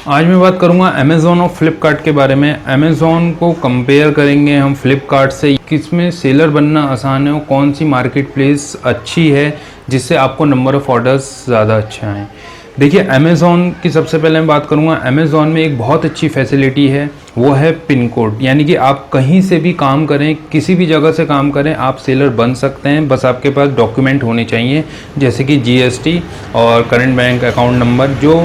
आज मैं बात करूंगा अमेज़ॉन और फ्लिपकार्ट के बारे में। अमेज़ॉन को कंपेयर करेंगे हम फ्लिपकार्ट से, किसमें सेलर बनना आसान है और कौन सी मार्केट प्लेस अच्छी है जिससे आपको नंबर ऑफ़ ऑर्डर्स ज़्यादा अच्छे आएँ। देखिए, अमेज़ॉन की सबसे पहले मैं बात करूंगा। अमेज़ॉन में एक बहुत अच्छी फैसिलिटी है, वो है पिन कोड। यानी कि आप कहीं से भी काम करें, किसी भी जगह से काम करें, आप सेलर बन सकते हैं। बस आपके पास डॉक्यूमेंट होने चाहिए, जैसे कि जीएसटी और करंट बैंक अकाउंट नंबर, जो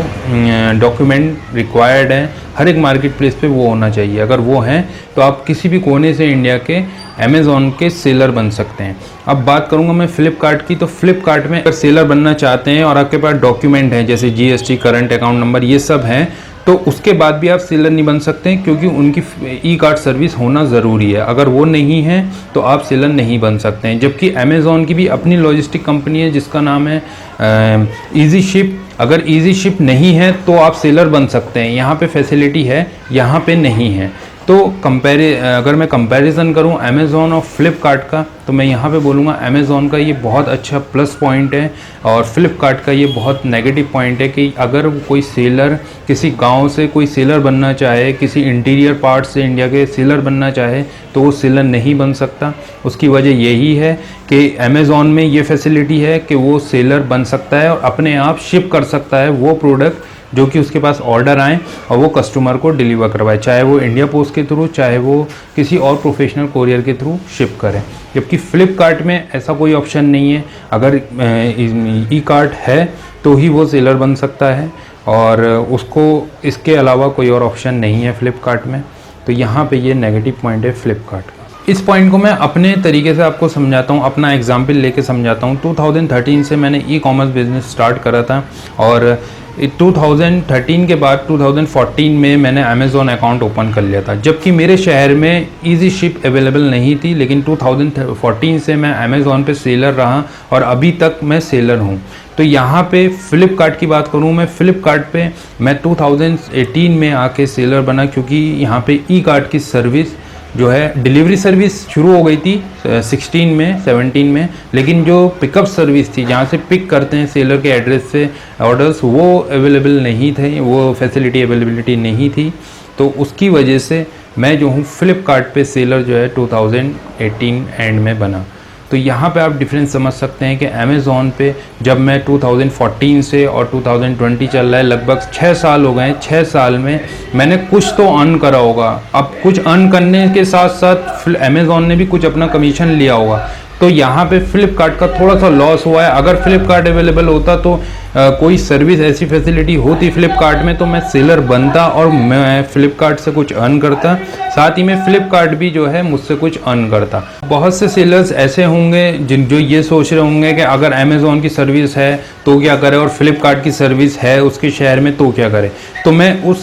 डॉक्यूमेंट रिक्वायर्ड है हर एक मार्केट प्लेस पे वो होना चाहिए। अगर वो हैं तो आप किसी भी कोने से इंडिया के अमेज़ॉन के सेलर बन सकते हैं। अब बात करूंगा मैं फ्लिपकार्ट की, तो फ्लिपकार्ट में अगर सेलर बनना चाहते हैं और आपके पास डॉक्यूमेंट हैं जैसे जीएसटी, करंट अकाउंट नंबर, ये सब हैं, तो उसके बाद भी आप सेलर नहीं बन सकते हैं, क्योंकि उनकी ई कार्ड सर्विस होना ज़रूरी है। अगर वो नहीं है तो आप सेलर नहीं बन सकते हैं। जबकि अमेज़ॉन की भी अपनी लॉजिस्टिक कंपनी है जिसका नाम है ईजी शिप। अगर ईजी शिप नहीं है तो आप सेलर बन सकते हैं। यहाँ पे फैसिलिटी है, यहाँ पे नहीं है। तो अगर मैं कंपैरिजन करूं अमेज़ॉन और फ्लिपकार्ट का, तो मैं यहाँ पे बोलूँगा अमेज़ॉन का ये बहुत अच्छा प्लस पॉइंट है और फ्लिपकार्ट का ये बहुत नेगेटिव पॉइंट है कि अगर कोई सेलर किसी गांव से कोई सेलर बनना चाहे, किसी इंटीरियर पार्ट से इंडिया के सेलर बनना चाहे, तो वो सेलर नहीं बन सकता। उसकी वजह यही है कि अमेज़ॉन में ये फैसिलिटी है कि वो सेलर बन सकता है और अपने आप शिप कर सकता है वो प्रोडक्ट जो कि उसके पास ऑर्डर आए और वो कस्टमर को डिलीवर करवाए, चाहे वो इंडिया पोस्ट के थ्रू, चाहे वो किसी और प्रोफेशनल कोरियर के थ्रू शिप करें। जबकि फ्लिपकार्ट में ऐसा कोई ऑप्शन नहीं है। अगर ई कार्ड है तो ही वो सेलर बन सकता है और उसको इसके अलावा कोई और ऑप्शन नहीं है फ्लिपकार्ट में। तो यहाँ पे ये नेगेटिव पॉइंट है फ्लिपकार्ट का। इस पॉइंट को मैं अपने तरीके से आपको समझाता हूँ, अपना एग्जाम्पल लेके समझाता हूँ। 2013 से मैंने ई कॉमर्स बिजनेस स्टार्ट करा था और 2013 के बाद 2014 में मैंने अमेज़ॉन अकाउंट ओपन कर लिया था। जबकि मेरे शहर में ईजी शिप अवेलेबल नहीं थी, लेकिन 2014 से मैं अमेज़ॉन पे सेलर रहा और अभी तक मैं सेलर हूँ। तो यहाँ पे फ्लिपकार्ट की बात करूँ, मैं फ्लिपकार्ट पे मैं 2018 में आके सेलर बना, क्योंकि यहाँ पे ई कार्ड की सर्विस जो है, डिलीवरी सर्विस शुरू हो गई थी 17 में, लेकिन जो पिकअप सर्विस थी जहाँ से पिक करते हैं सेलर के एड्रेस से ऑर्डर्स, वो अवेलेबल नहीं थे, वो फैसिलिटी अवेलेबिलिटी नहीं थी। तो उसकी वजह से मैं जो हूँ फ्लिपकार्ट पे सेलर जो है 2018 एंड में बना। तो यहाँ पे आप डिफरेंस समझ सकते हैं कि अमेज़ॉन पे जब मैं 2014 से और 2020 चल रहा है, लगभग 6 साल हो गए हैं। 6 साल में मैंने कुछ तो अर्न करा होगा। अब कुछ अर्न करने के साथ साथ अमेज़ॉन ने भी कुछ अपना कमीशन लिया होगा। तो यहाँ पे फ्लिपकार्ट का थोड़ा सा लॉस हुआ है। अगर फ्लिपकार्ट अवेलेबल होता तो कोई सर्विस ऐसी फैसिलिटी होती फ्लिपकार्ट में, तो मैं सेलर बनता और मैं फ्लिपकार्ट से कुछ अर्न करता, साथ ही में फ्लिपकार्ट भी जो है मुझसे कुछ अर्न करता। बहुत से सेलर्स ऐसे होंगे जो ये सोच रहे होंगे कि अगर अमेज़ॉन की सर्विस है तो क्या करे और फ्लिपकार्ट की सर्विस है उसके शहर में तो क्या करे। तो मैं उन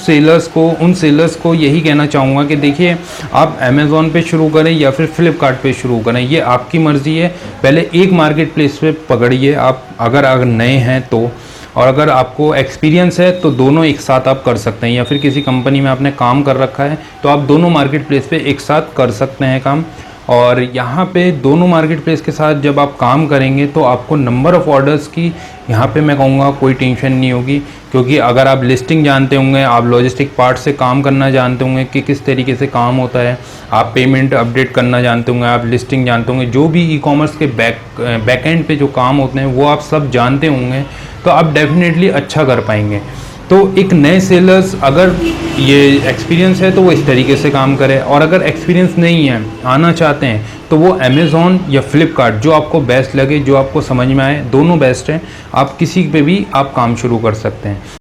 सेलर्स को यही कहना चाहूँगा कि देखिए, आप अमेज़ॉन पे शुरू करें या फिर फ्लिपकार्ट पे शुरू करें, ये आपकी मर्ज़ी है। पहले एक मार्केट प्लेस पे पकड़िए आप, अगर नए हैं तो, और अगर आपको एक्सपीरियंस है तो दोनों एक साथ आप कर सकते हैं, या फिर किसी कंपनी में आपने काम कर रखा है तो आप दोनों मार्केट प्लेस पे एक साथ कर सकते हैं काम। और यहाँ पे दोनों मार्केट प्लेस के साथ जब आप काम करेंगे तो आपको नंबर ऑफ़ ऑर्डर्स की यहाँ पे मैं कहूँगा कोई टेंशन नहीं होगी, क्योंकि अगर आप लिस्टिंग जानते होंगे, आप लॉजिस्टिक पार्ट से काम करना जानते होंगे कि किस तरीके से काम होता है, आप पेमेंट अपडेट करना जानते होंगे, आप लिस्टिंग जानते होंगे, जो भी ई कॉमर्स के बैक एंड पे जो काम होते हैं वो आप सब जानते होंगे, तो आप डेफिनेटली अच्छा कर पाएंगे। तो एक नए सेलर्स अगर ये एक्सपीरियंस है तो वो इस तरीके से काम करे, और अगर एक्सपीरियंस नहीं है, आना चाहते हैं, तो वो अमेज़ॉन या फ्लिपकार्ट जो आपको बेस्ट लगे, जो आपको समझ में आए, दोनों बेस्ट हैं। आप किसी पे भी आप काम शुरू कर सकते हैं।